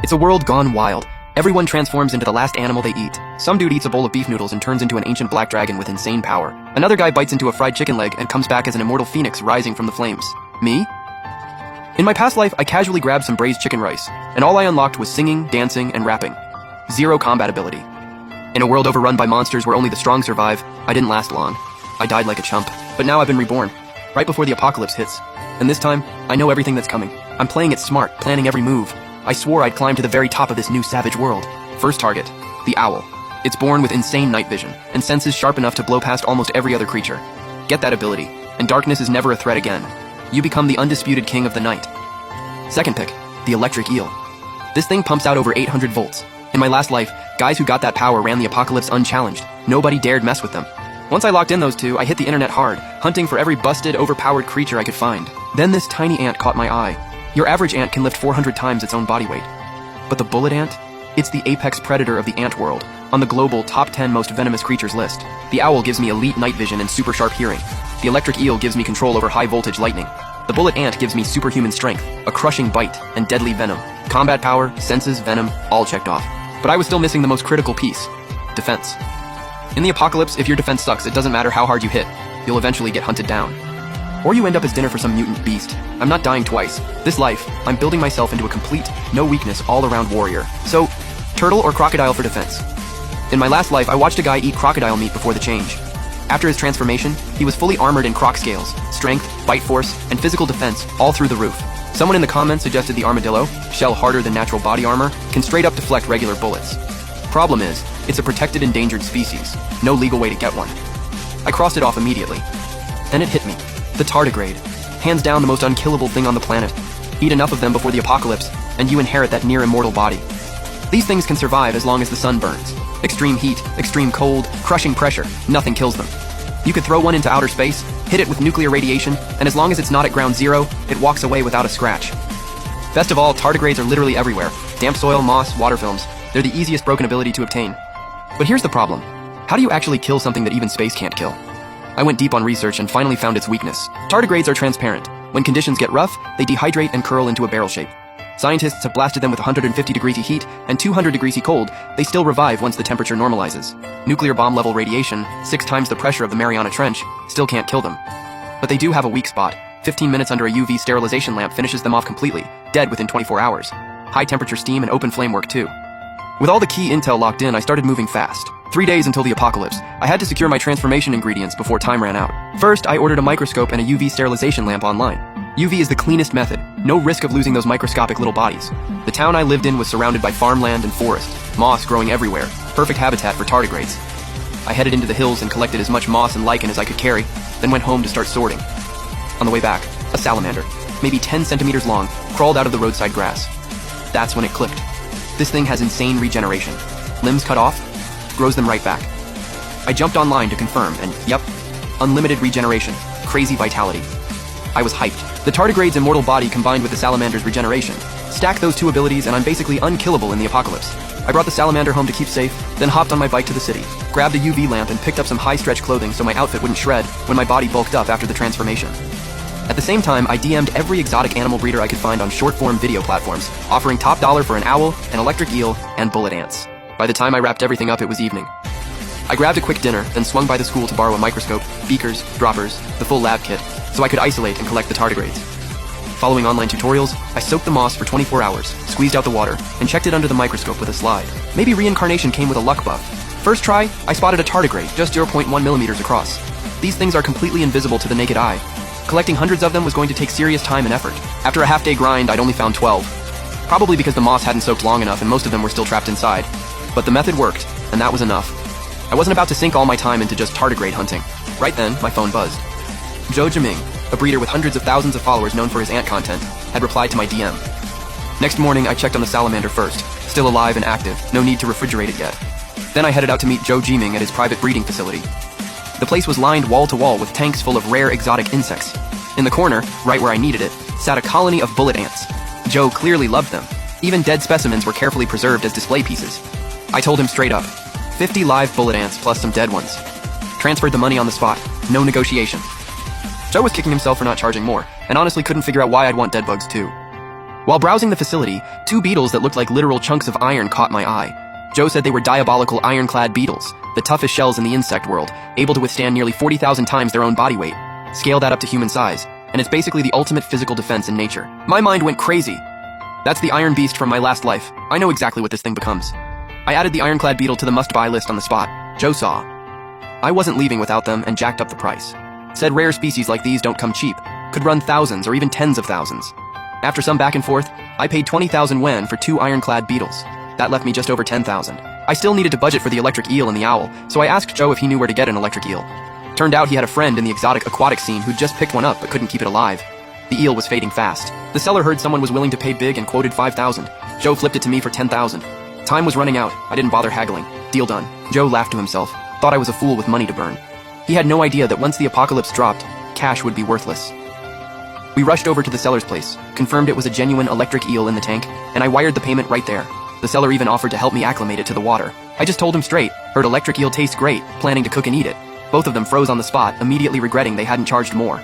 It's a world gone wild. Everyone transforms into the last animal they eat. Some dude eats a bowl of beef noodles and turns into an ancient black dragon with insane power. Another guy bites into a fried chicken leg and comes back as an immortal phoenix rising from the flames. Me? In my past life, I casually grabbed some braised chicken rice, and all I unlocked was singing, dancing, and rapping. Zero combat ability. In a world overrun by monsters where only the strong survive, I didn't last long. I died like a chump. But now I've been reborn, right before the apocalypse hits. And this time, I know everything that's coming. I'm playing it smart, planning every move. I swore I'd climb to the very top of this new savage world. First target, the owl. It's born with insane night vision, and senses sharp enough to blow past almost every other creature. Get that ability, and darkness is never a threat again. You become the undisputed king of the night. Second pick, the electric eel. This thing pumps out over 800 volts. In my last life, guys who got that power ran the apocalypse unchallenged. Nobody dared mess with them. Once I locked in those two, I hit the internet hard, hunting for every busted, overpowered creature I could find. Then this tiny ant caught my eye. Your average ant can lift 400 times its own body weight. But the bullet ant? It's the apex predator of the ant world, on the global top 10 most venomous creatures list. The owl gives me elite night vision and super sharp hearing. The electric eel gives me control over high voltage lightning. The bullet ant gives me superhuman strength, a crushing bite, and deadly venom. Combat power, senses, venom, all checked off. But I was still missing the most critical piece: defense. In the apocalypse, if your defense sucks, it doesn't matter how hard you hit. You'll eventually get hunted down. Or you end up as dinner for some mutant beast. I'm not dying twice. This life, I'm building myself into a complete, no weakness, all-around warrior. So, turtle or crocodile for defense? In my last life, I watched a guy eat crocodile meat before the change. After his transformation, he was fully armored in croc scales, strength, bite force, and physical defense all through the roof. Someone in the comments suggested the armadillo, shell harder than natural body armor, can straight up deflect regular bullets. Problem is, it's a protected endangered species. No legal way to get one. I crossed it off immediately. Then it hit me. The tardigrade. Hands down the most unkillable thing on the planet. Eat enough of them before the apocalypse, and you inherit that near-immortal body. These things can survive as long as the sun burns. Extreme heat, extreme cold, crushing pressure, nothing kills them. You could throw one into outer space, hit it with nuclear radiation, and as long as it's not at ground zero, it walks away without a scratch. Best of all, tardigrades are literally everywhere. Damp soil, moss, water films. They're the easiest broken ability to obtain. But here's the problem. How do you actually kill something that even space can't kill? I went deep on research and finally found its weakness. Tardigrades are transparent. When conditions get rough, they dehydrate and curl into a barrel shape. Scientists have blasted them with 150 degrees C heat and 200 degrees C cold. They still revive once the temperature normalizes. Nuclear bomb level radiation, 6 times the pressure of the Mariana Trench, still can't kill them. But they do have a weak spot. 15 minutes under a UV sterilization lamp finishes them off completely, dead within 24 hours. High temperature steam and open flame work too. With all the key intel locked in, I started moving fast. 3 days until the apocalypse. I had to secure my transformation ingredients before time ran out. First, I ordered a microscope and a UV sterilization lamp online. UV is the cleanest method, no risk of losing those microscopic little bodies. The town I lived in was surrounded by farmland and forest, moss growing everywhere, perfect habitat for tardigrades. I headed into the hills and collected as much moss and lichen as I could carry, then went home to start sorting. On the way back, a salamander, maybe 10 centimeters long, crawled out of the roadside grass. That's when it clicked. This thing has insane regeneration. Limbs cut off, grows them right back. I jumped online to confirm, and yep, unlimited regeneration, crazy vitality. I was hyped. The tardigrade's immortal body combined with the salamander's regeneration. Stack those two abilities and I'm basically unkillable in the apocalypse. I brought the salamander home to keep safe, then hopped on my bike to the city, grabbed a UV lamp and picked up some high-stretch clothing so my outfit wouldn't shred when my body bulked up after the transformation. At the same time, I DM'd every exotic animal breeder I could find on short-form video platforms, offering top dollar for an owl, an electric eel, and bullet ants. By the time I wrapped everything up, it was evening. I grabbed a quick dinner, then swung by the school to borrow a microscope, beakers, droppers, the full lab kit, so I could isolate and collect the tardigrades. Following online tutorials, I soaked the moss for 24 hours, squeezed out the water, and checked it under the microscope with a slide. Maybe reincarnation came with a luck buff. First try, I spotted a tardigrade, just 0.1 millimeters across. These things are completely invisible to the naked eye. Collecting hundreds of them was going to take serious time and effort. After a half-day grind, I'd only found 12. Probably because the moss hadn't soaked long enough and most of them were still trapped inside. But the method worked, and that was enough. I wasn't about to sink all my time into just tardigrade hunting. Right then, my phone buzzed. Joe Jiming, a breeder with hundreds of thousands of followers known for his ant content, had replied to my DM. Next morning, I checked on the salamander first. Still alive and active, no need to refrigerate it yet. Then I headed out to meet Joe Jiming at his private breeding facility. The place was lined wall to wall with tanks full of rare exotic insects. In the corner, right where I needed it, sat a colony of bullet ants. Joe clearly loved them. Even dead specimens were carefully preserved as display pieces. I told him straight up, 50 live bullet ants plus some dead ones. Transferred the money on the spot, no negotiation. Joe was kicking himself for not charging more, and honestly couldn't figure out why I'd want dead bugs too. While browsing the facility, 2 beetles that looked like literal chunks of iron caught my eye. Joe said they were diabolical ironclad beetles, the toughest shells in the insect world, able to withstand nearly 40,000 times their own body weight. Scale that up to human size, and it's basically the ultimate physical defense in nature. My mind went crazy. That's the iron beast from my last life. I know exactly what this thing becomes. I added the ironclad beetle to the must-buy list on the spot. Joe saw I wasn't leaving without them and jacked up the price. Said rare species like these don't come cheap, could run thousands or even tens of thousands. After some back and forth, I paid 20,000 yen for 2 ironclad beetles. That left me just over 10,000. I still needed to budget for the electric eel and the owl, so I asked Joe if he knew where to get an electric eel. Turned out he had a friend in the exotic aquatic scene who'd just picked one up but couldn't keep it alive. The eel was fading fast. The seller heard someone was willing to pay big and quoted 5,000. Joe flipped it to me for 10,000. Time was running out. I didn't bother haggling. Deal done. Joe laughed to himself, thought I was a fool with money to burn. He had no idea that once the apocalypse dropped, cash would be worthless. We rushed over to the seller's place, confirmed it was a genuine electric eel in the tank, and I wired the payment right there. The seller even offered to help me acclimate it to the water. I just told him straight, heard electric eel tastes great, planning to cook and eat it. Both of them froze on the spot, immediately regretting they hadn't charged more.